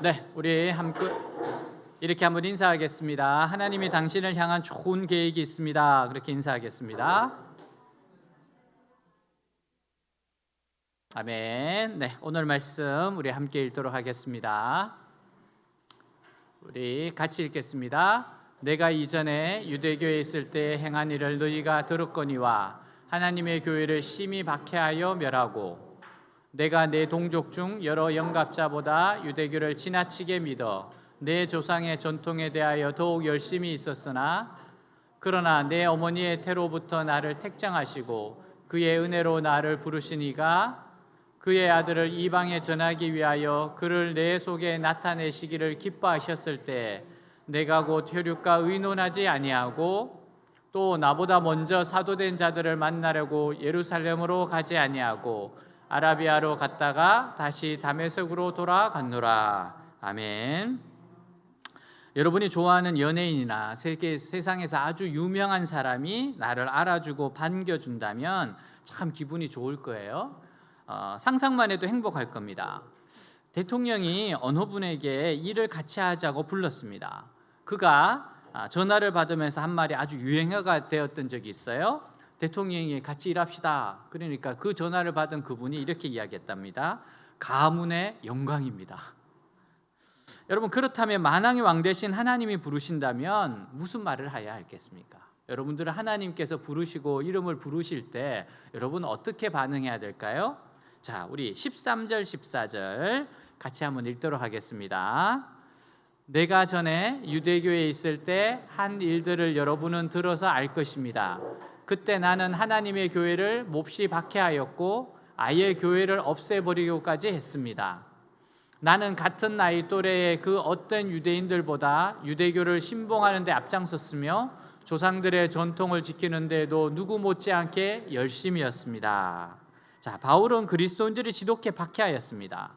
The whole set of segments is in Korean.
네, 우리 함께 이렇게 한번 인사하겠습니다. 하나님이 당신을 향한 좋은 계획이 있습니다. 그렇게 인사하겠습니다. 아멘. 네, 오늘 말씀 우리 함께 읽도록 하겠습니다. 우리 같이 읽겠습니다. 내가 이전에 유대교에 있을 때 행한 일을 너희가 들었거니와 하나님의 교회를 심히 박해하여 멸하고 내가 내 동족 중 여러 영갑자보다 유대교를 지나치게 믿어 내 조상의 전통에 대하여 더욱 열심히 있었으나 그러나 내 어머니의 태로부터 나를 택정하시고 그의 은혜로 나를 부르시니가 그의 아들을 이방에 전하기 위하여 그를 내 속에 나타내시기를 기뻐하셨을 때 내가 곧 혈육과 의논하지 아니하고 또 나보다 먼저 사도된 자들을 만나려고 예루살렘으로 가지 아니하고 아라비아로 갔다가 다시 다메섹으로 돌아갔노라. 아멘. 여러분이 좋아하는 연예인이나 세상에서 아주 유명한 사람이 나를 알아주고 반겨준다면 참 기분이 좋을 거예요. 상상만 해도 행복할 겁니다. 대통령이 어느 분에게 일을 같이 하자고 불렀습니다. 그가 전화를 받으면서 한 말이 아주 유행어가 되었던 적이 있어요. 대통령이 같이 일합시다. 그러니까 그 전화를 받은 그분이 이렇게 이야기했답니다. 가문의 영광입니다. 여러분, 그렇다면 만왕의 왕 되신 하나님이 부르신다면 무슨 말을 해야 하겠습니까? 여러분들은 하나님께서 부르시고 이름을 부르실 때 여러분 어떻게 반응해야 될까요? 자, 우리 13절 14절 같이 한번 읽도록 하겠습니다. 내가 전에 유대교에 있을 때 한 일들을 여러분은 들어서 알 것입니다. 그때 나는 하나님의 교회를 몹시 박해하였고 아예 교회를 없애버리고까지 했습니다. 나는 같은 나이 또래의 그 어떤 유대인들보다 유대교를 신봉하는 데 앞장섰으며 조상들의 전통을 지키는 데도 누구 못지않게 열심이었습니다. 자, 바울은 그리스도인들이 지독히 박해하였습니다.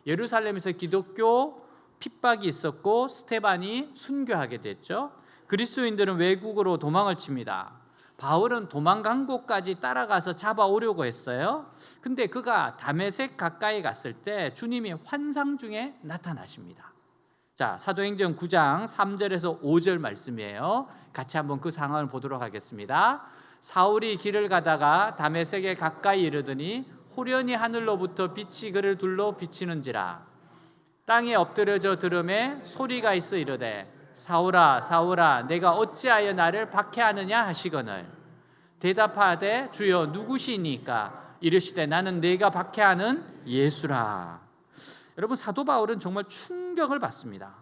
예루살렘에서 기독교 핍박이 있었고 스데반이 순교하게 됐죠. 그리스도인들은 외국으로 도망을 칩니다. 바울은 도망간 곳까지 따라가서 잡아오려고 했어요. 근데 그가 다메섹 가까이 갔을 때 주님이 환상 중에 나타나십니다. 자, 사도행전 9장 3절에서 5절 말씀이에요. 같이 한번 그 상황을 보도록 하겠습니다. 사울이 길을 가다가 다메섹에 가까이 이르더니 호련히 하늘로부터 빛이 그를 둘러 비치는지라. 땅에 엎드려져 들음에 소리가 있어 이르되 사울아 사울아 내가 어찌하여 나를 박해하느냐 하시거늘 대답하되 주여 누구시니까 이르시되 나는 내가 박해하는 예수라. 여러분, 사도 바울은 정말 충격을 받습니다.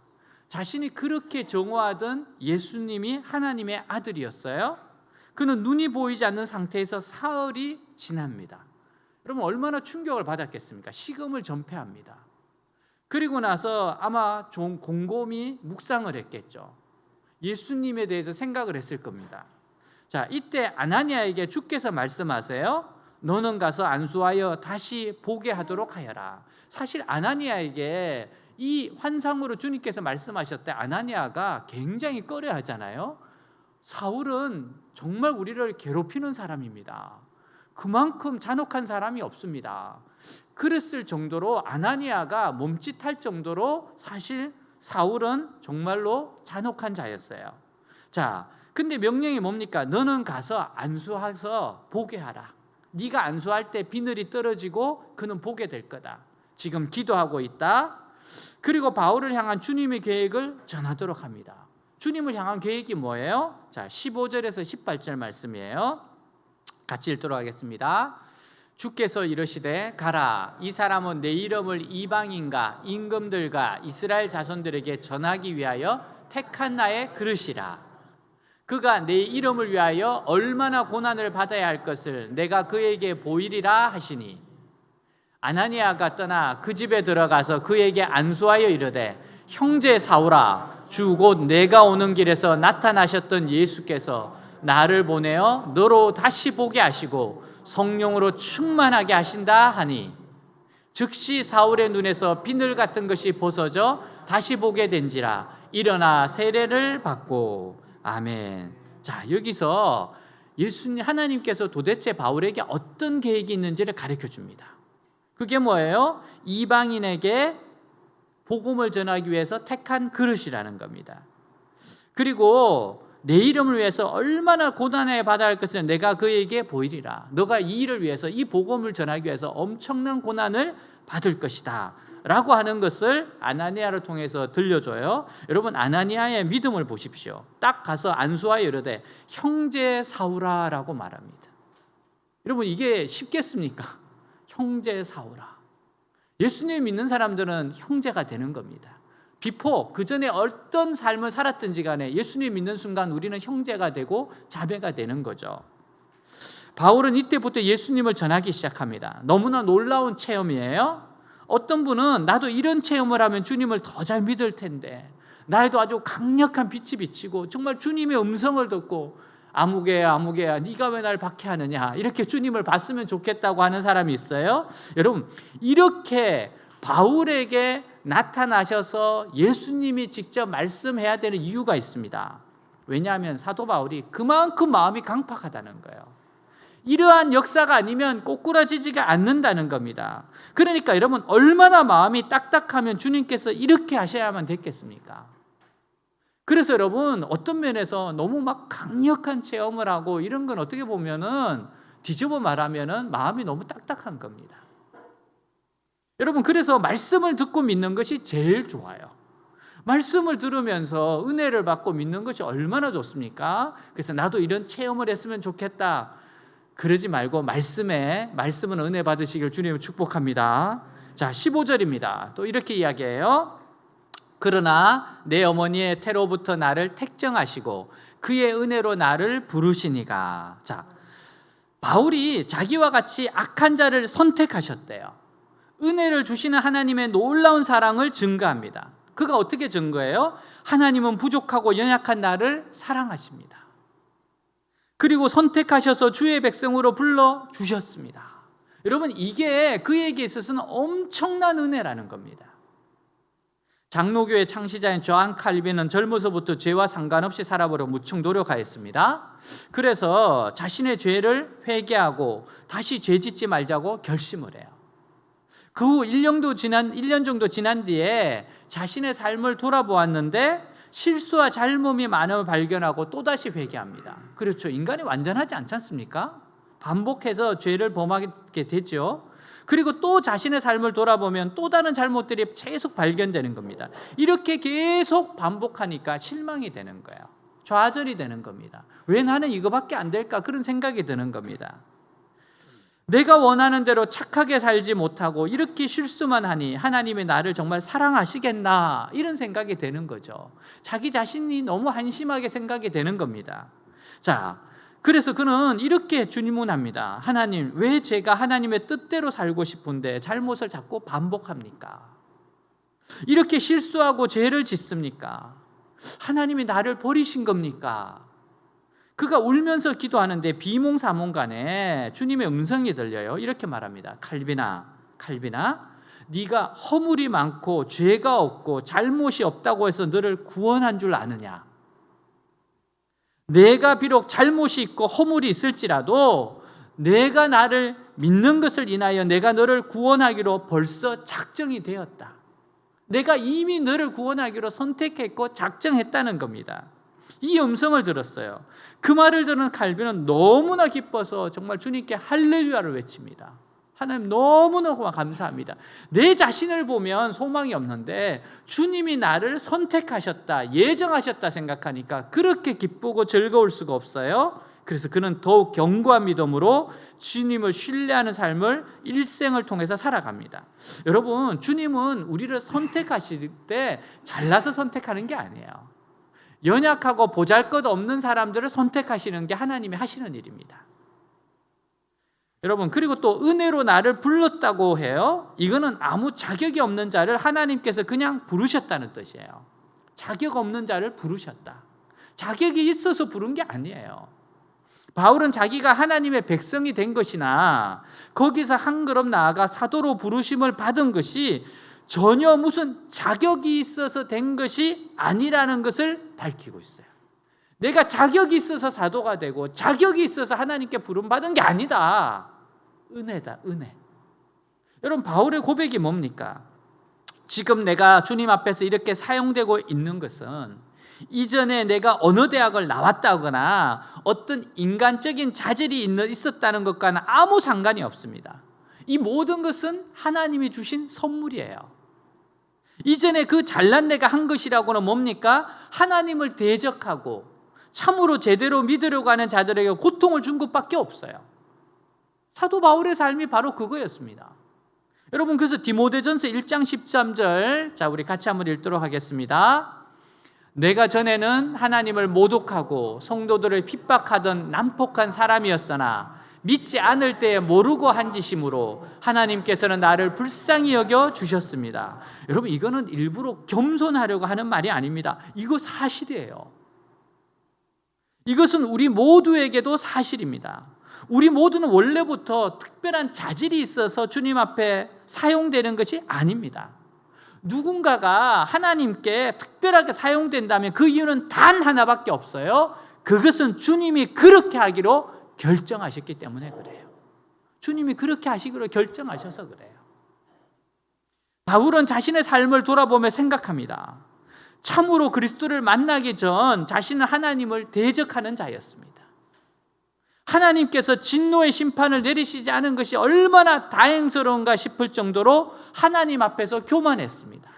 자신이 그렇게 정오하던 예수님이 하나님의 아들이었어요. 그는 눈이 보이지 않는 상태에서 사흘이 지납니다. 여러분, 얼마나 충격을 받았겠습니까? 식음을 전폐합니다. 그리고 나서 아마 좀 곰곰이 묵상을 했겠죠. 예수님에 대해서 생각을 했을 겁니다. 자, 이때 아나니아에게 주께서 말씀하세요. 너는 가서 안수하여 다시 보게 하도록 하여라. 사실 아나니아에게 이 환상으로 주님께서 말씀하셨대. 아나니아가 굉장히 꺼려하잖아요. 사울은 정말 우리를 괴롭히는 사람입니다. 그만큼 잔혹한 사람이 없습니다. 그랬을 정도로 아나니아가 몸짓할 정도로 사실 사울은 정말로 잔혹한 자였어요. 자, 근데 명령이 뭡니까? 너는 가서 안수해서 보게 하라. 네가 안수할 때 비늘이 떨어지고 그는 보게 될 거다. 지금 기도하고 있다. 그리고 바울을 향한 주님의 계획을 전하도록 합니다. 주님을 향한 계획이 뭐예요? 자, 15절에서 18절 말씀이에요. 같이 읽도록 하겠습니다. 주께서 이르시되 가라. 이 사람은 내 이름을 이방인과 임금들과 이스라엘 자손들에게 전하기 위하여 택한 나의 그릇이라. 그가 내 이름을 위하여 얼마나 고난을 받아야 할 것을 내가 그에게 보이리라 하시니 아나니아가 떠나 그 집에 들어가서 그에게 안수하여 이르되 형제 사울아 주 곧 내가 오는 길에서 나타나셨던 예수께서 나를 보내어 너로 다시 보게 하시고 성령으로 충만하게 하신다 하니 즉시 사울의 눈에서 비늘 같은 것이 벗어져 다시 보게 된지라. 일어나 세례를 받고. 아멘. 자, 여기서 예수님 하나님께서 도대체 바울에게 어떤 계획이 있는지를 가르쳐 줍니다. 그게 뭐예요? 이방인에게 복음을 전하기 위해서 택한 그릇이라는 겁니다. 그리고 내 이름을 위해서 얼마나 고난에 받아야 할 것을 내가 그에게 보이리라. 너가 이 일을 위해서, 이 복음을 전하기 위해서 엄청난 고난을 받을 것이다 라고 하는 것을 아나니아를 통해서 들려줘요. 여러분, 아나니아의 믿음을 보십시오. 딱 가서 안수하여 이르되 형제 사울아 라고 말합니다. 여러분, 이게 쉽겠습니까? 형제 사울아. 예수님 믿는 사람들은 형제가 되는 겁니다. 그 전에 어떤 삶을 살았든지 간에 예수님 믿는 순간 우리는 형제가 되고 자매가 되는 거죠. 바울은 이때부터 예수님을 전하기 시작합니다. 너무나 놀라운 체험이에요. 어떤 분은 나도 이런 체험을 하면 주님을 더 잘 믿을 텐데, 나에도 아주 강력한 빛이 비치고 정말 주님의 음성을 듣고 아무개야 네가 왜 날 박해하느냐, 이렇게 주님을 봤으면 좋겠다고 하는 사람이 있어요. 여러분, 이렇게 바울에게 나타나셔서 예수님이 직접 말씀해야 되는 이유가 있습니다. 왜냐하면 사도 바울이 그만큼 마음이 강팍하다는 거예요. 이러한 역사가 아니면 꼬꾸라지지가 않는다는 겁니다. 그러니까 여러분, 얼마나 마음이 딱딱하면 주님께서 이렇게 하셔야만 됐겠습니까? 그래서 여러분, 어떤 면에서 너무 막 강력한 체험을 하고 이런 건 어떻게 보면은 뒤집어 말하면은 마음이 너무 딱딱한 겁니다. 여러분, 그래서 말씀을 듣고 믿는 것이 제일 좋아요. 말씀을 들으면서 은혜를 받고 믿는 것이 얼마나 좋습니까? 그래서 나도 이런 체험을 했으면 좋겠다, 그러지 말고 말씀은 은혜 받으시길 주님을 축복합니다. 자, 15절입니다. 또 이렇게 이야기해요. 그러나 내 어머니의 태로부터 나를 택정하시고 그의 은혜로 나를 부르시니가. 자, 바울이 자기와 같이 악한 자를 선택하셨대요. 은혜를 주시는 하나님의 놀라운 사랑을 증거합니다. 그가 어떻게 증거해요? 하나님은 부족하고 연약한 나를 사랑하십니다. 그리고 선택하셔서 주의 백성으로 불러주셨습니다. 여러분, 이게 그에게 있어서는 엄청난 은혜라는 겁니다. 장로교의 창시자인 조한 칼빈은 젊어서부터 죄와 상관없이 살아보려 무척 노력하였습니다. 그래서 자신의 죄를 회개하고 다시 죄 짓지 말자고 결심을 해요. 그 후 1년 정도 지난 뒤에 자신의 삶을 돌아보았는데 실수와 잘못이 많음을 발견하고 또다시 회개합니다. 그렇죠. 인간이 완전하지 않지 않습니까? 반복해서 죄를 범하게 되죠. 그리고 또 자신의 삶을 돌아보면 또 다른 잘못들이 계속 발견되는 겁니다. 이렇게 계속 반복하니까 실망이 되는 거예요. 좌절이 되는 겁니다. 왜 나는 이거밖에 안 될까? 그런 생각이 드는 겁니다. 내가 원하는 대로 착하게 살지 못하고 이렇게 실수만 하니 하나님이 나를 정말 사랑하시겠나, 이런 생각이 되는 거죠. 자기 자신이 너무 한심하게 생각이 되는 겁니다. 자, 그래서 그는 이렇게 질문합니다. 하나님, 왜 제가 하나님의 뜻대로 살고 싶은데 잘못을 자꾸 반복합니까? 이렇게 실수하고 죄를 짓습니까? 하나님이 나를 버리신 겁니까? 그가 울면서 기도하는데 비몽사몽간에 주님의 음성이 들려요. 이렇게 말합니다. 칼빈아, 네가 허물이 많고 죄가 없고 잘못이 없다고 해서 너를 구원한 줄 아느냐? 내가 비록 잘못이 있고 허물이 있을지라도 내가 나를 믿는 것을 인하여 내가 너를 구원하기로 벌써 작정이 되었다. 내가 이미 너를 구원하기로 선택했고 작정했다는 겁니다. 이 음성을 들었어요. 그 말을 들은 칼빈은 너무나 기뻐서 정말 주님께 할렐루야를 외칩니다. 하나님, 너무나 감사합니다. 내 자신을 보면 소망이 없는데 주님이 나를 선택하셨다, 예정하셨다 생각하니까 그렇게 기쁘고 즐거울 수가 없어요. 그래서 그는 더욱 견고한 믿음으로 주님을 신뢰하는 삶을 일생을 통해서 살아갑니다. 여러분, 주님은 우리를 선택하실 때 잘나서 선택하는 게 아니에요. 연약하고 보잘것없는 사람들을 선택하시는 게 하나님이 하시는 일입니다. 여러분, 그리고 또 은혜로 나를 불렀다고 해요. 이거는 아무 자격이 없는 자를 하나님께서 그냥 부르셨다는 뜻이에요. 자격 없는 자를 부르셨다. 자격이 있어서 부른 게 아니에요. 바울은 자기가 하나님의 백성이 된 것이나 거기서 한 걸음 나아가 사도로 부르심을 받은 것이 전혀 무슨 자격이 있어서 된 것이 아니라는 것을 밝히고 있어요. 내가 자격이 있어서 사도가 되고 자격이 있어서 하나님께 부름받은 게 아니다. 은혜다, 은혜. 여러분, 바울의 고백이 뭡니까? 지금 내가 주님 앞에서 이렇게 사용되고 있는 것은 이전에 내가 어느 대학을 나왔다거나 어떤 인간적인 자질이 있었다는 것과는 아무 상관이 없습니다. 이 모든 것은 하나님이 주신 선물이에요. 이전에 그 잘난 내가 한 것이라고는 뭡니까? 하나님을 대적하고 참으로 제대로 믿으려고 하는 자들에게 고통을 준 것밖에 없어요. 사도 바울의 삶이 바로 그거였습니다. 여러분, 그래서 디모데전서 1장 13절, 자, 우리 같이 한번 읽도록 하겠습니다. 내가 전에는 하나님을 모독하고 성도들을 핍박하던 난폭한 사람이었으나 믿지 않을 때에 모르고 한 짓이므로 하나님께서는 나를 불쌍히 여겨 주셨습니다. 여러분, 이거는 일부러 겸손하려고 하는 말이 아닙니다. 이거 사실이에요. 이것은 우리 모두에게도 사실입니다. 우리 모두는 원래부터 특별한 자질이 있어서 주님 앞에 사용되는 것이 아닙니다. 누군가가 하나님께 특별하게 사용된다면 그 이유는 단 하나밖에 없어요. 그것은 주님이 그렇게 하기로 결정하셨기 때문에 그래요. 주님이 그렇게 하시기로 결정하셔서 그래요. 바울은 자신의 삶을 돌아보며 생각합니다. 참으로 그리스도를 만나기 전 자신은 하나님을 대적하는 자였습니다. 하나님께서 진노의 심판을 내리시지 않은 것이 얼마나 다행스러운가 싶을 정도로 하나님 앞에서 교만했습니다.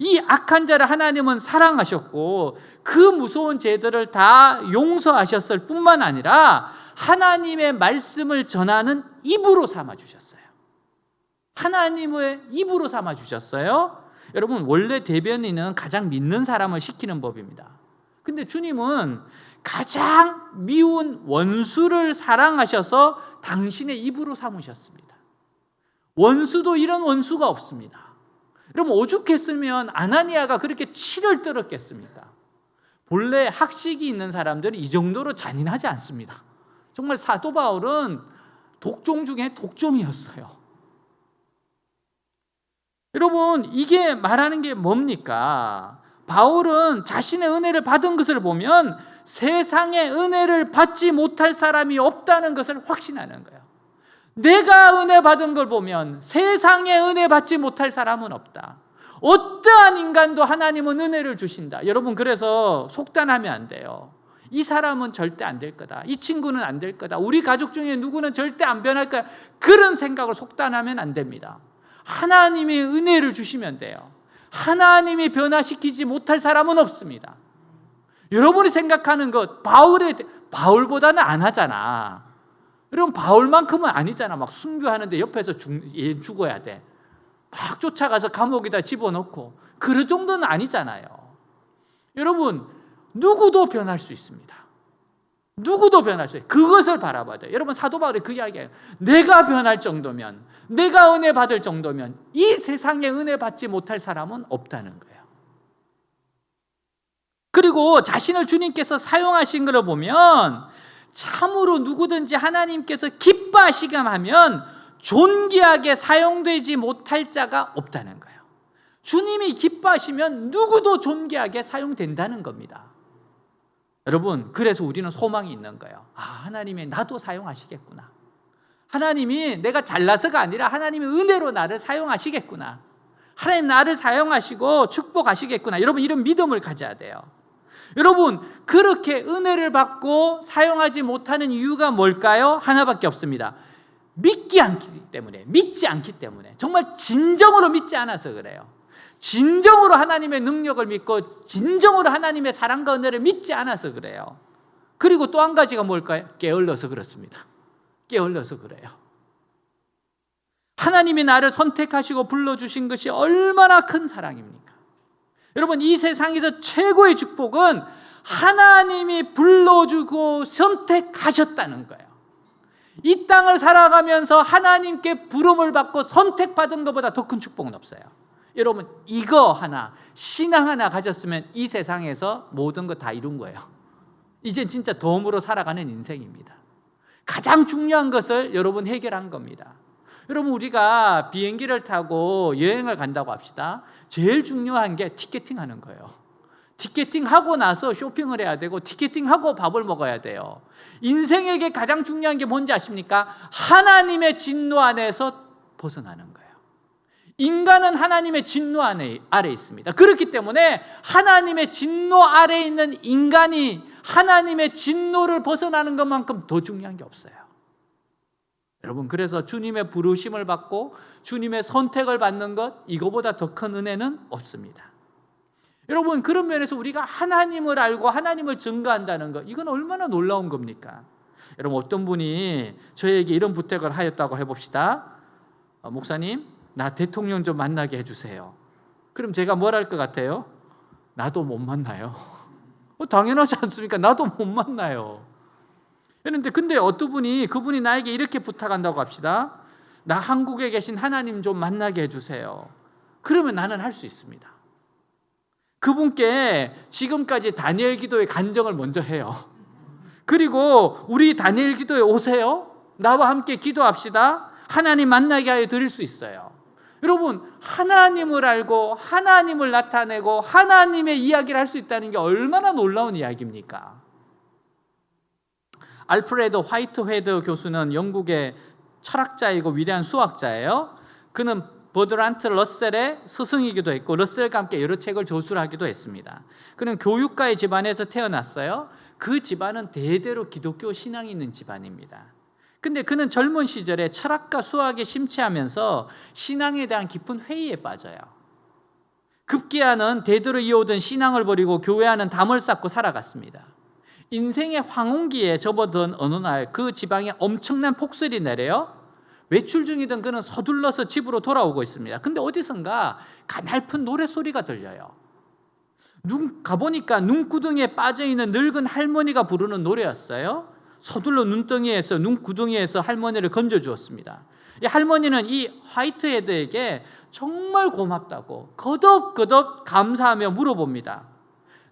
이 악한 자를 하나님은 사랑하셨고 그 무서운 죄들을 다 용서하셨을 뿐만 아니라 하나님의 말씀을 전하는 입으로 삼아주셨어요. 하나님의 입으로 삼아주셨어요. 여러분, 원래 대변인은 가장 믿는 사람을 시키는 법입니다. 근데 주님은 가장 미운 원수를 사랑하셔서 당신의 입으로 삼으셨습니다. 원수도 이런 원수가 없습니다. 여러분, 오죽했으면 아나니아가 그렇게 치를 떨었겠습니까? 본래 학식이 있는 사람들은 이 정도로 잔인하지 않습니다. 정말 사도 바울은 독종 중에 독종이었어요. 여러분, 이게 말하는 게 뭡니까? 바울은 자신의 은혜를 받은 것을 보면 세상에 은혜를 받지 못할 사람이 없다는 것을 확신하는 거예요. 내가 은혜 받은 걸 보면 세상에 은혜 받지 못할 사람은 없다. 어떠한 인간도 하나님은 은혜를 주신다. 여러분, 그래서 속단하면 안 돼요. 이 사람은 절대 안 될 거다. 이 친구는 안 될 거다. 우리 가족 중에 누구는 절대 안 변할 거야. 그런 생각을 속단하면 안 됩니다. 하나님이 은혜를 주시면 돼요. 하나님이 변화시키지 못할 사람은 없습니다. 여러분이 생각하는 것, 바울보다는 안 하잖아. 여러분, 바울만큼은 아니잖아. 막 순교하는데 옆에서 얘 죽어야 돼. 막 쫓아가서 감옥에다 집어넣고. 그 정도는 아니잖아요. 여러분, 누구도 변할 수 있습니다. 누구도 변할 수 있어요. 그것을 바라봐야 돼요. 여러분, 사도 바울이 그 이야기예요. 내가 변할 정도면, 내가 은혜 받을 정도면 이 세상에 은혜 받지 못할 사람은 없다는 거예요. 그리고 자신을 주님께서 사용하신 걸 보면 참으로 누구든지 하나님께서 기뻐하시기만 하면 존귀하게 사용되지 못할 자가 없다는 거예요. 주님이 기뻐하시면 누구도 존귀하게 사용된다는 겁니다. 여러분, 그래서 우리는 소망이 있는 거예요. 아, 하나님이 나도 사용하시겠구나. 하나님이 내가 잘나서가 아니라 하나님의 은혜로 나를 사용하시겠구나. 하나님 나를 사용하시고 축복하시겠구나. 여러분, 이런 믿음을 가져야 돼요. 여러분, 그렇게 은혜를 받고 사용하지 못하는 이유가 뭘까요? 하나밖에 없습니다. 믿지 않기 때문에. 정말 진정으로 믿지 않아서 그래요. 진정으로 하나님의 능력을 믿고 진정으로 하나님의 사랑과 은혜를 믿지 않아서 그래요. 그리고 또 한 가지가 뭘까요? 게을러서 그렇습니다. 게을러서 그래요. 하나님이 나를 선택하시고 불러주신 것이 얼마나 큰 사랑입니까? 여러분, 이 세상에서 최고의 축복은 하나님이 불러주고 선택하셨다는 거예요. 이 땅을 살아가면서 하나님께 부름을 받고 선택받은 것보다 더 큰 축복은 없어요. 여러분, 이거 하나, 신앙 하나 가졌으면 이 세상에서 모든 거 다 이룬 거예요. 이제 진짜 덤으로 살아가는 인생입니다. 가장 중요한 것을 여러분 해결한 겁니다. 여러분, 우리가 비행기를 타고 여행을 간다고 합시다. 제일 중요한 게 티켓팅하는 거예요. 티켓팅하고 나서 쇼핑을 해야 되고 티켓팅하고 밥을 먹어야 돼요. 인생에게 가장 중요한 게 뭔지 아십니까? 하나님의 진노 안에서 벗어나는 거예요. 인간은 하나님의 진노 아래 있습니다. 그렇기 때문에 하나님의 진노 아래 있는 인간이 하나님의 진노를 벗어나는 것만큼 더 중요한 게 없어요. 여러분, 그래서 주님의 부르심을 받고 주님의 선택을 받는 것, 이거보다 더 큰 은혜는 없습니다. 여러분, 그런 면에서 우리가 하나님을 알고 하나님을 증거한다는 것, 이건 얼마나 놀라운 겁니까? 여러분, 어떤 분이 저에게 이런 부탁을 하였다고 해봅시다. 목사님, 나 대통령 좀 만나게 해주세요. 그럼 제가 뭘 할 것 같아요? 나도 못 만나요. 당연하지 않습니까? 나도 못 만나요. 그런데 근데 어떤 분이, 그분이 나에게 이렇게 부탁한다고 합시다. 나 한국에 계신 하나님 좀 만나게 해주세요. 그러면 나는 할 수 있습니다. 그분께 지금까지 다니엘 기도의 간증을 먼저 해요. 그리고 우리 다니엘 기도에 오세요. 나와 함께 기도합시다. 하나님 만나게 하여 드릴 수 있어요. 여러분, 하나님을 알고 하나님을 나타내고 하나님의 이야기를 할 수 있다는 게 얼마나 놀라운 이야기입니까? 알프레드 화이트헤드 교수는 영국의 철학자이고 위대한 수학자예요. 그는 버드란트 러셀의 스승이기도 했고 러셀과 함께 여러 책을 저술하기도 했습니다. 그는 교육가의 집안에서 태어났어요. 그 집안은 대대로 기독교 신앙이 있는 집안입니다. 근데 그는 젊은 시절에 철학과 수학에 심취하면서 신앙에 대한 깊은 회의에 빠져요. 급기야는 대대로 이어오던 신앙을 버리고 교회와는 담을 쌓고 살아갔습니다. 인생의 황혼기에 접어든 어느 날 그 지방에 엄청난 폭설이 내려요. 외출 중이던 그는 서둘러서 집으로 돌아오고 있습니다. 근데 어디선가 가냘픈 노래소리가 들려요. 가보니까 눈구덩이에 빠져있는 늙은 할머니가 부르는 노래였어요. 서둘러 눈구덩이에서 할머니를 건져주었습니다. 이 할머니는 이 화이트헤드에게 정말 고맙다고 거듭거듭 감사하며 물어봅니다.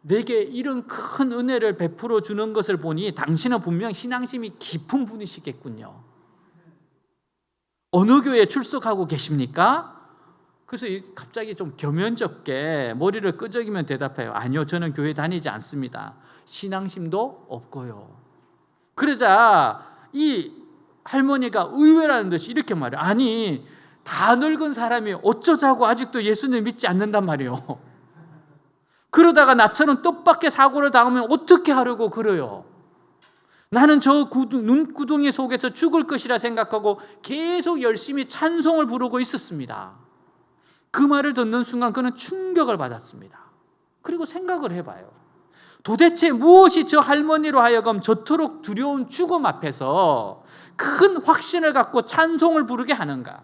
내게 이런 큰 은혜를 베풀어 주는 것을 보니 당신은 분명 신앙심이 깊은 분이시겠군요. 어느 교회에 출석하고 계십니까? 그래서 갑자기 좀 겸연쩍게 머리를 끄적이며 대답해요. 아니요, 저는 교회 다니지 않습니다. 신앙심도 없고요. 그러자 이 할머니가 의외라는 듯이 이렇게 말해요. 아니, 다 늙은 사람이 어쩌자고 아직도 예수님 믿지 않는단 말이에요. 그러다가 나처럼 뜻밖의 사고를 당하면 어떻게 하려고 그래요? 나는 저 눈구덩이 속에서 죽을 것이라 생각하고 계속 열심히 찬송을 부르고 있었습니다. 그 말을 듣는 순간 그는 충격을 받았습니다. 그리고 생각을 해봐요. 도대체 무엇이 저 할머니로 하여금 저토록 두려운 죽음 앞에서 큰 확신을 갖고 찬송을 부르게 하는가?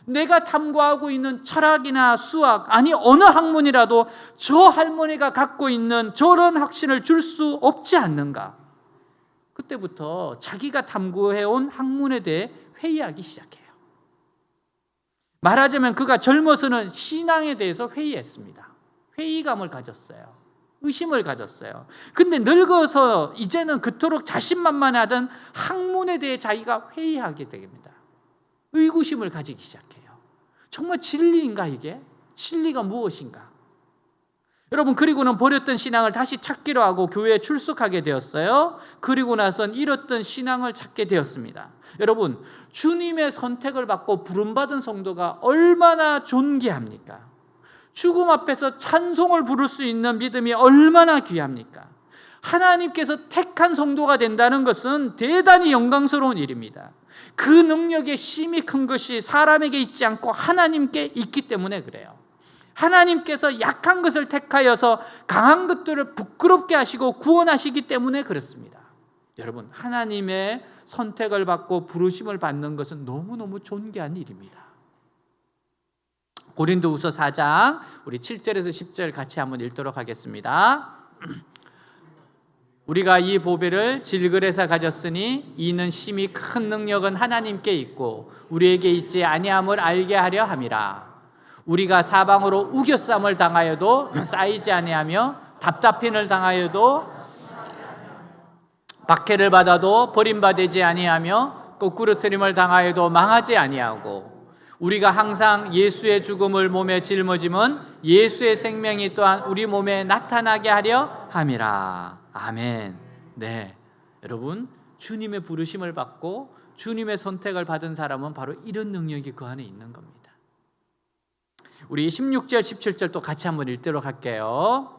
내가 탐구하고 있는 철학이나 수학, 아니 어느 학문이라도 저 할머니가 갖고 있는 저런 확신을 줄 수 없지 않는가? 그때부터 자기가 탐구해온 학문에 대해 회의하기 시작해요. 말하자면 그가 젊어서는 신앙에 대해서 회의했습니다. 회의감을 가졌어요. 의심을 가졌어요. 근데 늙어서 이제는 그토록 자신만만하던 학문에 대해 자기가 회의하게 됩니다. 의구심을 가지기 시작해요. 정말 진리인가 이게? 진리가 무엇인가? 여러분, 그리고는 버렸던 신앙을 다시 찾기로 하고 교회에 출석하게 되었어요. 그리고 나선 잃었던 신앙을 찾게 되었습니다. 여러분, 주님의 선택을 받고 부름받은 성도가 얼마나 존귀합니까? 죽음 앞에서 찬송을 부를 수 있는 믿음이 얼마나 귀합니까? 하나님께서 택한 성도가 된다는 것은 대단히 영광스러운 일입니다. 그 능력의 심이 큰 것이 사람에게 있지 않고 하나님께 있기 때문에 그래요. 하나님께서 약한 것을 택하여서 강한 것들을 부끄럽게 하시고 구원하시기 때문에 그렇습니다. 여러분, 하나님의 선택을 받고 부르심을 받는 것은 너무너무 존귀한 일입니다. 고린도후서 4장 우리 7절에서 10절 같이 한번 읽도록 하겠습니다. 우리가 이 보배를 질그레사 가졌으니 이는 심히 큰 능력은 하나님께 있고 우리에게 있지 아니함을 알게 하려 함이라. 우리가 사방으로 우겨쌈을 당하여도 쌓이지 아니하며 답답힘을 당하여도 박해를 받아도 버림받지 아니하며 거꾸러뜨림을 당하여도 망하지 아니하고 우리가 항상 예수의 죽음을 몸에 짊어짐은 예수의 생명이 또한 우리 몸에 나타나게 하려 함이라. 아멘. 네, 여러분, 주님의 부르심을 받고 주님의 선택을 받은 사람은 바로 이런 능력이 그 안에 있는 겁니다. 우리 16절 17절 또 같이 한번 읽도록 할게요.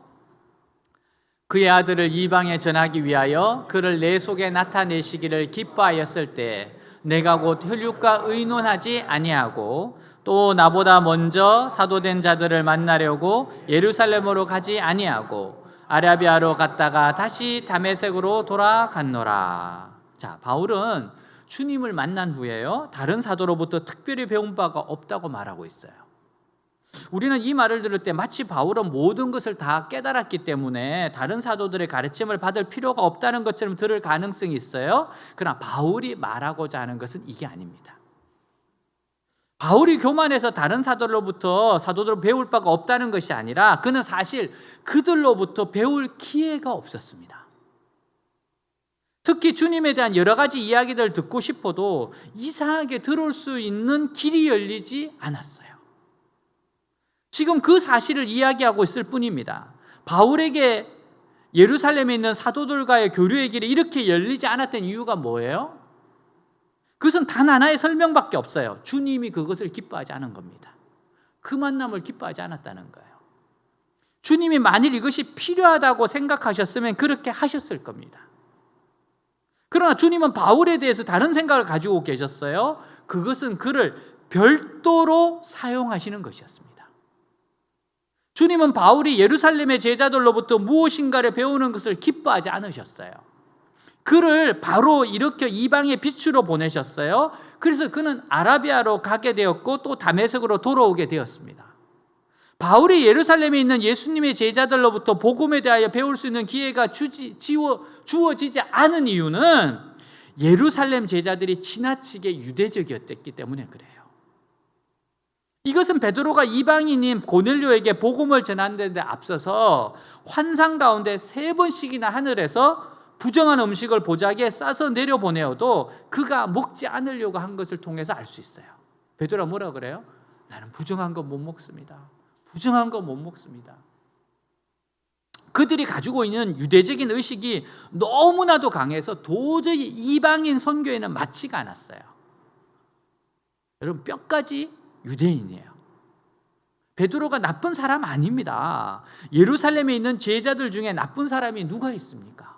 그의 아들을 이방에 전하기 위하여 그를 내 속에 나타내시기를 기뻐하였을 때 내가 곧 혈육과 의논하지 아니하고 또 나보다 먼저 사도된 자들을 만나려고 예루살렘으로 가지 아니하고 아라비아로 갔다가 다시 다메섹으로 돌아갔노라. 자, 바울은 주님을 만난 후에요, 다른 사도로부터 특별히 배운 바가 없다고 말하고 있어요. 우리는 이 말을 들을 때 마치 바울은 모든 것을 다 깨달았기 때문에 다른 사도들의 가르침을 받을 필요가 없다는 것처럼 들을 가능성이 있어요. 그러나 바울이 말하고자 하는 것은 이게 아닙니다. 바울이 교만해서 다른 사도들로부터 배울 바가 없다는 것이 아니라 그는 사실 그들로부터 배울 기회가 없었습니다. 특히 주님에 대한 여러 가지 이야기들을 듣고 싶어도 이상하게 들을 수 있는 길이 열리지 않았어요. 지금 그 사실을 이야기하고 있을 뿐입니다. 바울에게 예루살렘에 있는 사도들과의 교류의 길이 이렇게 열리지 않았던 이유가 뭐예요? 그것은 단 하나의 설명밖에 없어요. 주님이 그것을 기뻐하지 않은 겁니다. 그 만남을 기뻐하지 않았다는 거예요. 주님이 만일 이것이 필요하다고 생각하셨으면 그렇게 하셨을 겁니다. 그러나 주님은 바울에 대해서 다른 생각을 가지고 계셨어요. 그것은 그를 별도로 사용하시는 것이었습니다. 주님은 바울이 예루살렘의 제자들로부터 무엇인가를 배우는 것을 기뻐하지 않으셨어요. 그를 바로 일으켜 이방의 빛으로 보내셨어요. 그래서 그는 아라비아로 가게 되었고 또 다메섹으로 돌아오게 되었습니다. 바울이 예루살렘에 있는 예수님의 제자들로부터 복음에 대하여 배울 수 있는 기회가 주어지지 않은 이유는 예루살렘 제자들이 지나치게 유대적이었기 때문에 그래요. 이것은 베드로가 이방인인 고넬료에게 복음을 전하는 데 앞서서 환상 가운데 3번씩이나 하늘에서 부정한 음식을 보자기에 싸서 내려보내어도 그가 먹지 않으려고 한 것을 통해서 알 수 있어요. 베드로가 뭐라 그래요? 나는 부정한 거 못 먹습니다. 부정한 거 못 먹습니다. 그들이 가지고 있는 유대적인 의식이 너무나도 강해서 도저히 이방인 선교에는 맞지가 않았어요. 여러분, 뼈까지 유대인이에요. 베드로가 나쁜 사람 아닙니다. 예루살렘에 있는 제자들 중에 나쁜 사람이 누가 있습니까?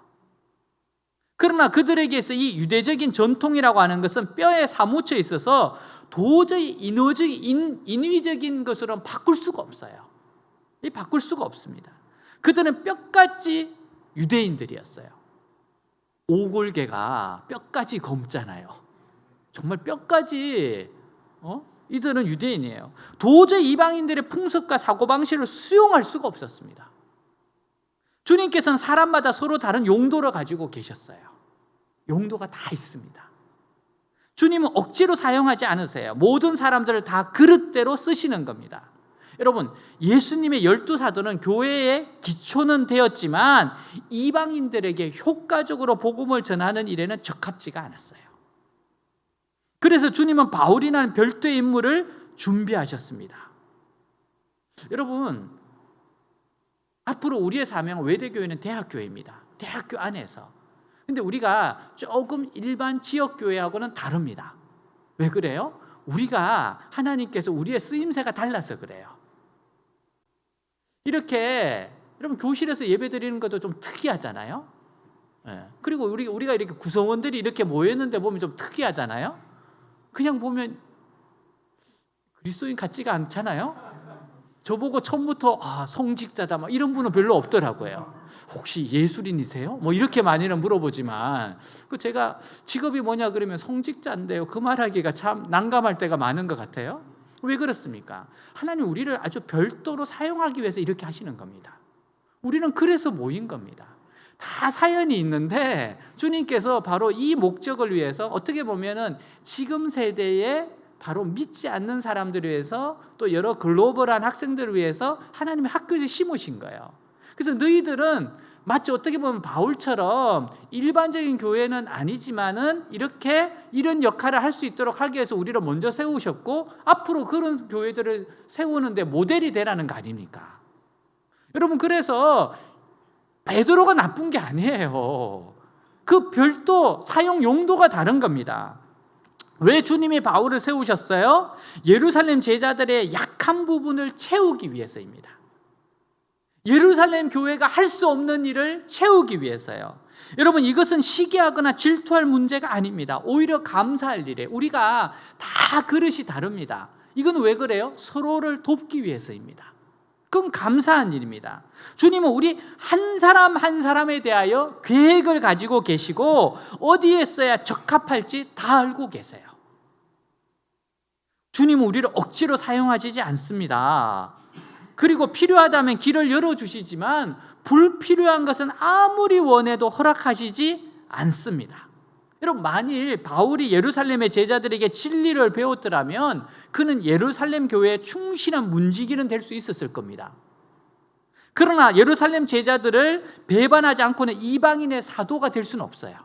그러나 그들에게서 이 유대적인 전통이라고 하는 것은 뼈에 사무쳐 있어서 도저히 인위적인 것으로는 바꿀 수가 없어요. 바꿀 수가 없습니다. 그들은 뼈까지 유대인들이었어요. 오골계가 뼈까지 검잖아요. 정말 뼈까지 이들은 유대인이에요. 도저히 이방인들의 풍습과 사고방식을 수용할 수가 없었습니다. 주님께서는 사람마다 서로 다른 용도를 가지고 계셨어요. 용도가 다 있습니다. 주님은 억지로 사용하지 않으세요. 모든 사람들을 다 그릇대로 쓰시는 겁니다. 여러분, 예수님의 12사도는 교회의 기초는 되었지만 이방인들에게 효과적으로 복음을 전하는 일에는 적합지가 않았어요. 그래서 주님은 바울이라는 별도의 인물을 준비하셨습니다. 여러분, 앞으로 우리의 사명은 외대교회는 대학교회입니다. 대학교 안에서. 근데 우리가 조금 일반 지역교회하고는 다릅니다. 왜 그래요? 우리가 하나님께서 우리의 쓰임새가 달라서 그래요. 이렇게 여러분 교실에서 예배 드리는 것도 좀 특이하잖아요. 그리고 우리가 이렇게 구성원들이 이렇게 모였는데 보면 좀 특이하잖아요. 그냥 보면 그리스도인 같지가 않잖아요. 저보고 처음부터 성직자다 막 이런 분은 별로 없더라고요. 혹시 예술인이세요? 뭐 이렇게 많이는 물어보지만 제가 직업이 뭐냐 그러면 성직자인데요. 그 말하기가 참 난감할 때가 많은 것 같아요. 왜 그렇습니까? 하나님 우리를 아주 별도로 사용하기 위해서 이렇게 하시는 겁니다. 우리는 그래서 모인 겁니다. 다 사연이 있는데 주님께서 바로 이 목적을 위해서 어떻게 보면은 지금 세대에 바로 믿지 않는 사람들을 위해서 또 여러 글로벌한 학생들을 위해서 하나님의 학교에 심으신 거예요. 그래서 너희들은 마치 어떻게 보면 바울처럼 일반적인 교회는 아니지만은 이런 역할을 할 수 있도록 하기 위해서 우리를 먼저 세우셨고 앞으로 그런 교회들을 세우는데 모델이 되라는 거 아닙니까? 여러분, 그래서 베드로가 나쁜 게 아니에요. 그 별도 사용 용도가 다른 겁니다. 왜 주님이 바울을 세우셨어요? 예루살렘 제자들의 약한 부분을 채우기 위해서입니다. 예루살렘 교회가 할 수 없는 일을 채우기 위해서요. 여러분, 이것은 시기하거나 질투할 문제가 아닙니다. 오히려 감사할 일이에요. 우리가 다 그릇이 다릅니다. 이건 왜 그래요? 서로를 돕기 위해서입니다. 그건 감사한 일입니다. 주님은 우리 한 사람 한 사람에 대하여 계획을 가지고 계시고 어디에 써야 적합할지 다 알고 계세요. 주님은 우리를 억지로 사용하시지 않습니다. 그리고 필요하다면 길을 열어주시지만 불필요한 것은 아무리 원해도 허락하시지 않습니다. 여러분, 만일 바울이 예루살렘의 제자들에게 진리를 배웠더라면 그는 예루살렘 교회에 충실한 문지기는 될 수 있었을 겁니다. 그러나 예루살렘 제자들을 배반하지 않고는 이방인의 사도가 될 수는 없어요.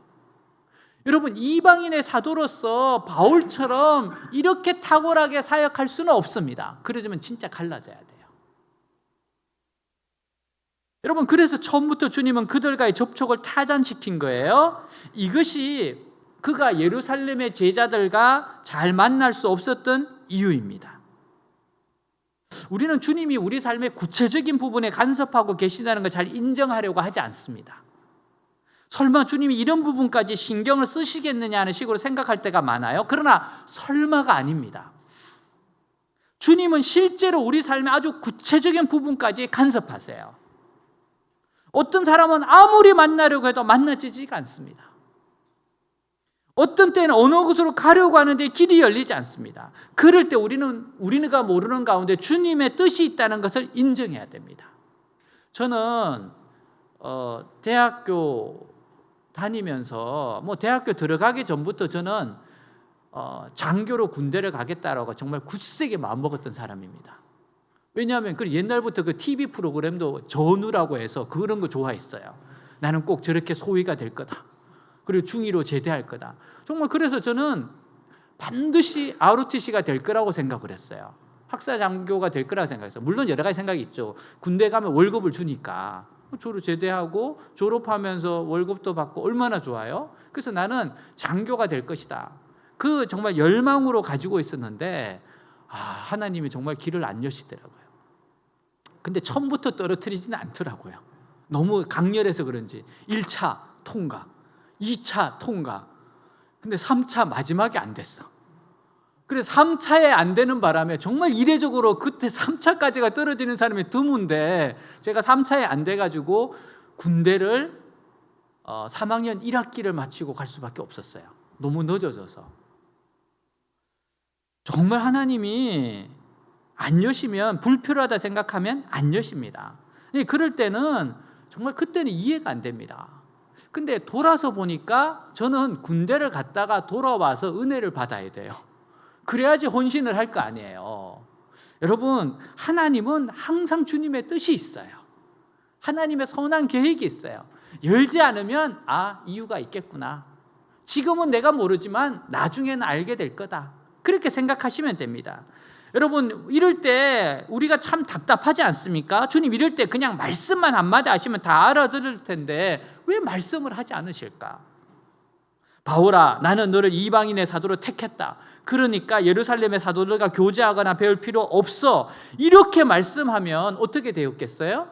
여러분, 이방인의 사도로서 바울처럼 이렇게 탁월하게 사역할 수는 없습니다. 그러자면 진짜 갈라져야 돼요. 여러분, 그래서 처음부터 주님은 그들과의 접촉을 타잔시킨 거예요. 이것이 그가 예루살렘의 제자들과 잘 만날 수 없었던 이유입니다. 우리는 주님이 우리 삶의 구체적인 부분에 간섭하고 계시다는 걸 잘 인정하려고 하지 않습니다. 설마 주님이 이런 부분까지 신경을 쓰시겠느냐 하는 식으로 생각할 때가 많아요. 그러나 설마가 아닙니다. 주님은 실제로 우리 삶의 아주 구체적인 부분까지 간섭하세요. 어떤 사람은 아무리 만나려고 해도 만나지지가 않습니다. 어떤 때는 어느 곳으로 가려고 하는데 길이 열리지 않습니다. 그럴 때 우리가 모르는 가운데 주님의 뜻이 있다는 것을 인정해야 됩니다. 저는 대학교 다니면서 대학교 들어가기 전부터 저는 장교로 군대를 가겠다라고 정말 굳세게 마음먹었던 사람입니다. 왜냐하면 옛날부터 그 TV 프로그램도 전우라고 해서 그런 거 좋아했어요. 나는 꼭 저렇게 소위가 될 거다. 그리고 중위로 제대할 거다. 정말 그래서 저는 반드시 ROTC가 될 거라고 생각을 했어요. 학사장교가 될 거라고 생각했어요. 물론 여러 가지 생각이 있죠. 군대 가면 월급을 주니까 졸업 제대하고 졸업하면서 월급도 받고 얼마나 좋아요. 그래서 나는 장교가 될 것이다. 그 정말 열망으로 가지고 있었는데 하나님이 정말 길을 안 여시더라고요. 근데 처음부터 떨어뜨리지는 않더라고요. 너무 강렬해서 그런지 1차 통과, 2차 통과. 근데 3차 마지막에 안 됐어. 그래서 3차에 안 되는 바람에 정말 이례적으로 그때 3차까지가 떨어지는 사람이 드문데 제가 3차에 안 돼가지고 군대를 3학년 1학기를 마치고 갈 수밖에 없었어요. 너무 늦어져서. 정말 하나님이 안 여시면, 불필요하다 생각하면 안 여십니다. 그럴 때는 정말 그때는 이해가 안 됩니다. 근데 돌아서 보니까 저는 군대를 갔다가 돌아와서 은혜를 받아야 돼요. 그래야지 헌신을 할 거 아니에요. 여러분, 하나님은 항상 주님의 뜻이 있어요. 하나님의 선한 계획이 있어요. 열지 않으면 이유가 있겠구나. 지금은 내가 모르지만 나중에는 알게 될 거다. 그렇게 생각하시면 됩니다. 여러분, 이럴 때 우리가 참 답답하지 않습니까? 주님 이럴 때 그냥 말씀만 한마디 하시면 다 알아들을 텐데 왜 말씀을 하지 않으실까? 바울아, 나는 너를 이방인의 사도로 택했다. 그러니까 예루살렘의 사도들과 교제하거나 배울 필요 없어. 이렇게 말씀하면 어떻게 되었겠어요?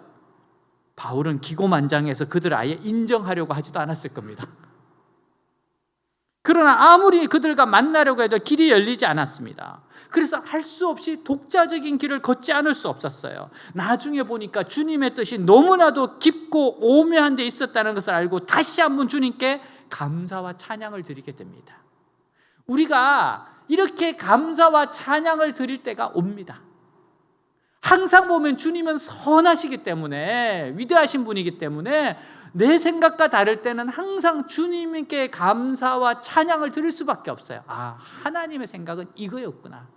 바울은 기고만장해서 그들을 아예 인정하려고 하지도 않았을 겁니다. 그러나 아무리 그들과 만나려고 해도 길이 열리지 않았습니다. 그래서 할 수 없이 독자적인 길을 걷지 않을 수 없었어요. 나중에 보니까 주님의 뜻이 너무나도 깊고 오묘한 데 있었다는 것을 알고 다시 한번 주님께 감사와 찬양을 드리게 됩니다. 우리가 이렇게 감사와 찬양을 드릴 때가 옵니다. 항상 보면 주님은 선하시기 때문에, 위대하신 분이기 때문에 내 생각과 다를 때는 항상 주님께 감사와 찬양을 드릴 수밖에 없어요. 하나님의 생각은 이거였구나.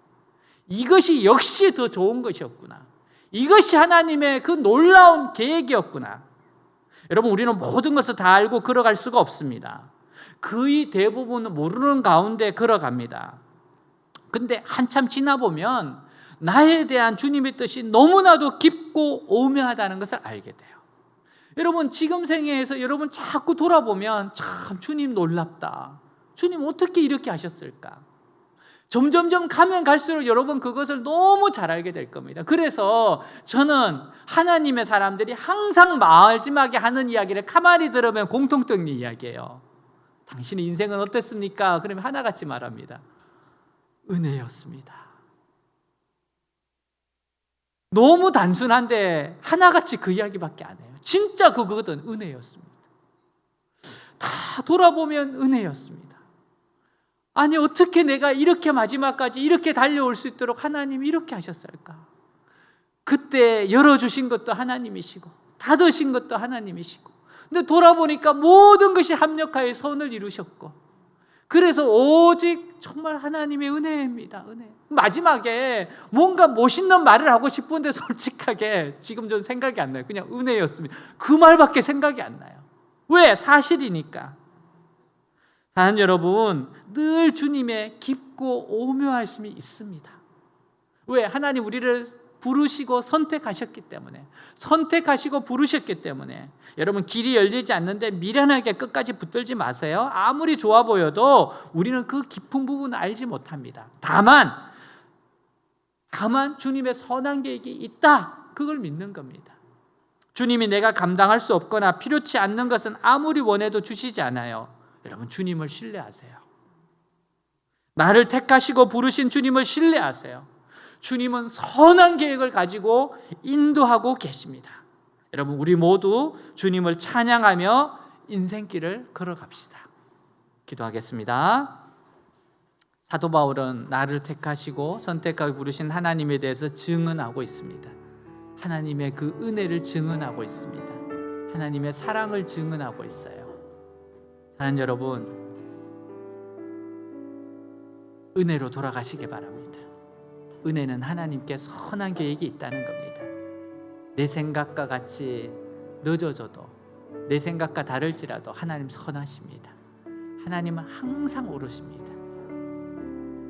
이것이 역시 더 좋은 것이었구나. 이것이 하나님의 그 놀라운 계획이었구나. 여러분, 우리는 모든 것을 다 알고 걸어갈 수가 없습니다. 거의 대부분은 모르는 가운데 걸어갑니다. 근데 한참 지나보면 나에 대한 주님의 뜻이 너무나도 깊고 오묘하다는 것을 알게 돼요. 여러분, 지금 생애에서 여러분 자꾸 돌아보면 참 주님 놀랍다. 주님 어떻게 이렇게 하셨을까? 점점점 가면 갈수록 여러분 그것을 너무 잘 알게 될 겁니다. 그래서 저는 하나님의 사람들이 항상 마지막에 하는 이야기를 가만히 들으면 공통적인 이야기예요. 당신의 인생은 어땠습니까? 그러면 하나같이 말합니다. 은혜였습니다. 너무 단순한데 하나같이 그 이야기밖에 안 해요. 진짜 그거는 은혜였습니다. 다 돌아보면 은혜였습니다. 아니 어떻게 내가 이렇게 마지막까지 이렇게 달려올 수 있도록 하나님이 이렇게 하셨을까? 그때 열어주신 것도 하나님이시고 닫으신 것도 하나님이시고, 근데 돌아보니까 모든 것이 합력하여 선을 이루셨고, 그래서 오직 정말 하나님의 은혜입니다. 은혜. 마지막에 뭔가 멋있는 말을 하고 싶은데 솔직하게 지금 전 생각이 안 나요. 그냥 은혜였습니다. 그 말밖에 생각이 안 나요. 왜? 사실이니까. 사랑하는 여러분, 늘 주님의 깊고 오묘하심이 있습니다. 왜? 하나님 우리를 부르시고 선택하셨기 때문에, 선택하시고 부르셨기 때문에. 여러분, 길이 열리지 않는데 미련하게 끝까지 붙들지 마세요. 아무리 좋아 보여도 우리는 그 깊은 부분을 알지 못합니다. 다만 주님의 선한 계획이 있다, 그걸 믿는 겁니다. 주님이 내가 감당할 수 없거나 필요치 않는 것은 아무리 원해도 주시지 않아요. 여러분, 주님을 신뢰하세요. 나를 택하시고 부르신 주님을 신뢰하세요. 주님은 선한 계획을 가지고 인도하고 계십니다. 여러분, 우리 모두 주님을 찬양하며 인생길을 걸어갑시다. 기도하겠습니다. 사도 바울은 나를 택하시고 선택하고 부르신 하나님에 대해서 증언하고 있습니다. 하나님의 그 은혜를 증언하고 있습니다. 하나님의 사랑을 증언하고 있어요. 사랑하는 여러분, 은혜로 돌아가시기 바랍니다. 은혜는 하나님께 선한 계획이 있다는 겁니다. 내 생각과 같이 늦어져도, 내 생각과 다를지라도 하나님 선하십니다. 하나님은 항상 오르십니다.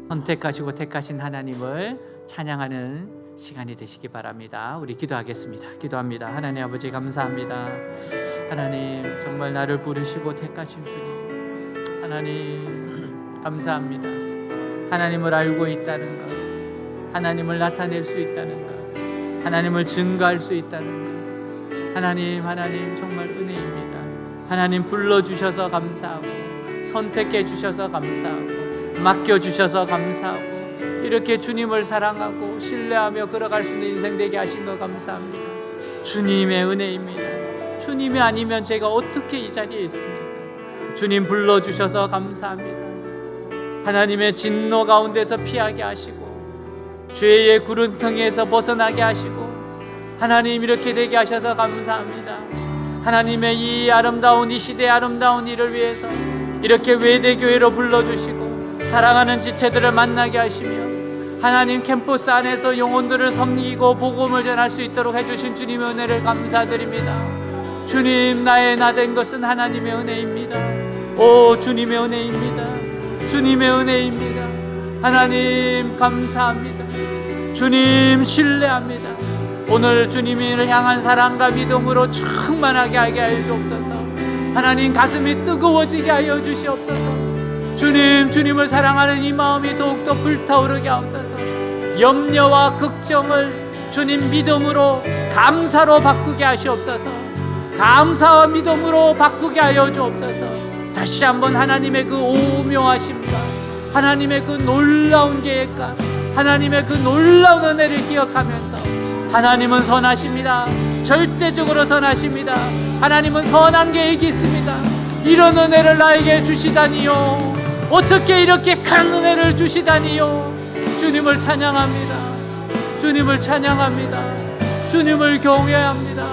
선택하시고 택하신 하나님을 찬양하는 시간이 되시기 바랍니다. 우리 기도하겠습니다. 기도합니다. 하나님 아버지, 감사합니다. 하나님, 정말 나를 부르시고 택하신 주님, 하나님 감사합니다. 하나님을 알고 있다는 것, 하나님을 나타낼 수 있다는 것, 하나님을 증거할 수 있다는 것, 하나님 정말 은혜입니다. 하나님 불러주셔서 감사하고, 선택해 주셔서 감사하고, 맡겨주셔서 감사하고, 이렇게 주님을 사랑하고 신뢰하며 걸어갈 수 있는 인생 되게 하신 것 감사합니다. 주님의 은혜입니다. 주님이 아니면 제가 어떻게 이 자리에 있습니까? 주님 불러주셔서 감사합니다. 하나님의 진노 가운데서 피하게 하시고, 죄의 구름텅이에서 벗어나게 하시고, 하나님 이렇게 되게 하셔서 감사합니다. 하나님의 이 아름다운, 이 시대의 아름다운 일을 위해서 이렇게 외대교회로 불러주시고 사랑하는 지체들을 만나게 하시며, 하나님 캠퍼스 안에서 영혼들을 섬기고 복음을 전할 수 있도록 해주신 주님의 은혜를 감사드립니다. 주님, 나의 나 된 것은 하나님의 은혜입니다. 오, 주님의 은혜입니다. 주님의 은혜입니다. 하나님 감사합니다. 주님 신뢰합니다. 오늘 주님을 향한 사랑과 믿음으로 충만하게 하게 하여 주옵소서. 하나님 가슴이 뜨거워지게 하여 주시옵소서. 주님을 사랑하는 이 마음이 더욱더 불타오르게 하옵소서. 염려와 걱정을 주님 믿음으로, 감사로 바꾸게 하시옵소서. 감사와 믿음으로 바꾸게 하여 주옵소서. 다시 한번 하나님의 그 오묘하심과 하나님의 그 놀라운 계획과 하나님의 그 놀라운 은혜를 기억하면서, 하나님은 선하십니다. 절대적으로 선하십니다. 하나님은 선한 계획이 있습니다. 이런 은혜를 나에게 주시다니요, 어떻게 이렇게 큰 은혜를 주시다니요. 주님을 찬양합니다. 주님을 찬양합니다. 주님을 경외합니다.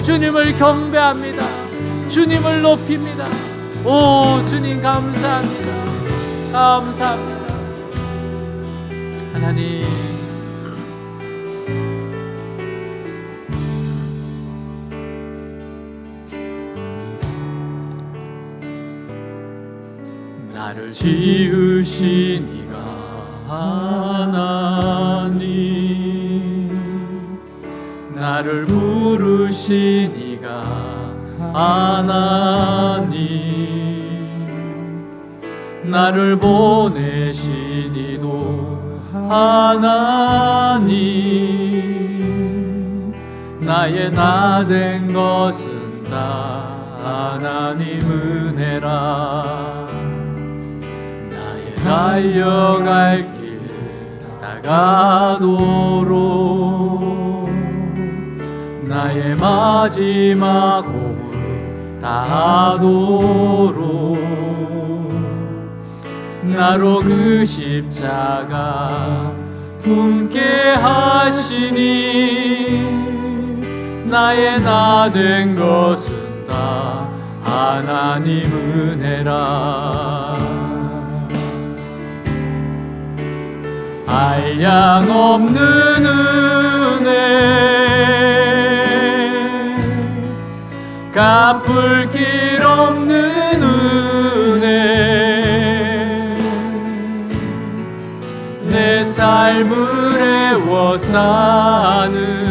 주님을 경배합니다. 주님을 높입니다. 오, 주님 감사합니다. 감사합니다. 하나님, 나를 지으신 이가 하나님, 나를 부르신 이가 하나님, 나를 보내신 이도 하나님, 나의 나 된 것은 다 하나님 은혜라. 나의 달려갈 길 다가도록 나의 마지막 호흡 다하도록 나로 그 십자가 품게 하시니 나의 나 된 것은 다 하나님 은혜라. 한량 없는 은혜, 갚을 길 없는 은혜, 내 삶을 애워 사는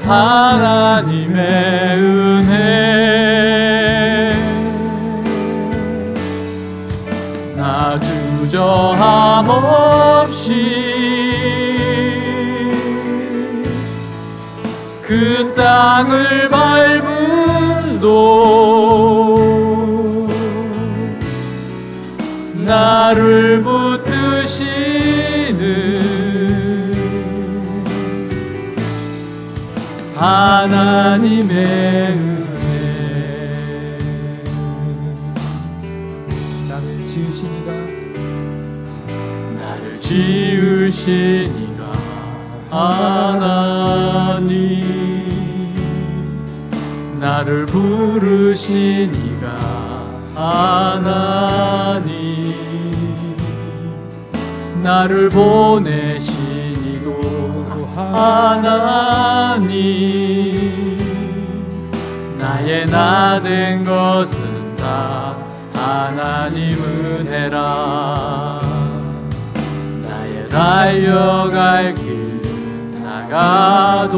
하나님의 은혜. 나 주저함 없이 그 땅을 밟음도 나를 붙드시는 하나님의 은혜. 나를 지으신 이가 나를 지으신 이가 하나님, 나를 부르신 이가 하나님, 나를 보내신 이도 하나님, 나의 나 된 것은 다 하나님 은혜라. 나의 달려갈 길 다가도록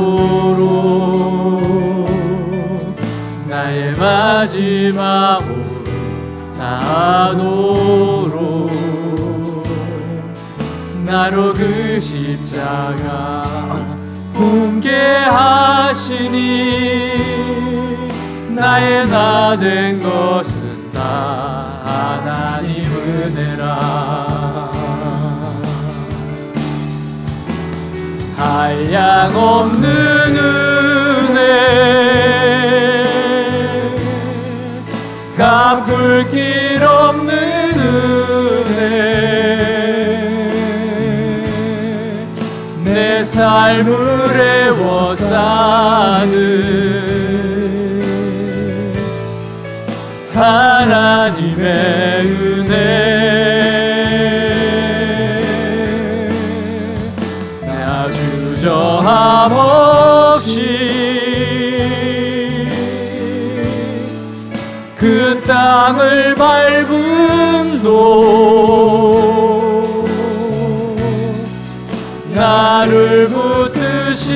나의 마지막 호흡 다하도록 나로 그 십자가 품게 하시니 나의 나 된 것은 다 하나님 은혜라. 한량 없는 은혜, 갚을 길 없는 은혜, 내 삶을 애워 사는 하나님의 은혜. 나 주저함 없이 그 땅을 밟음도 나를 붙드시는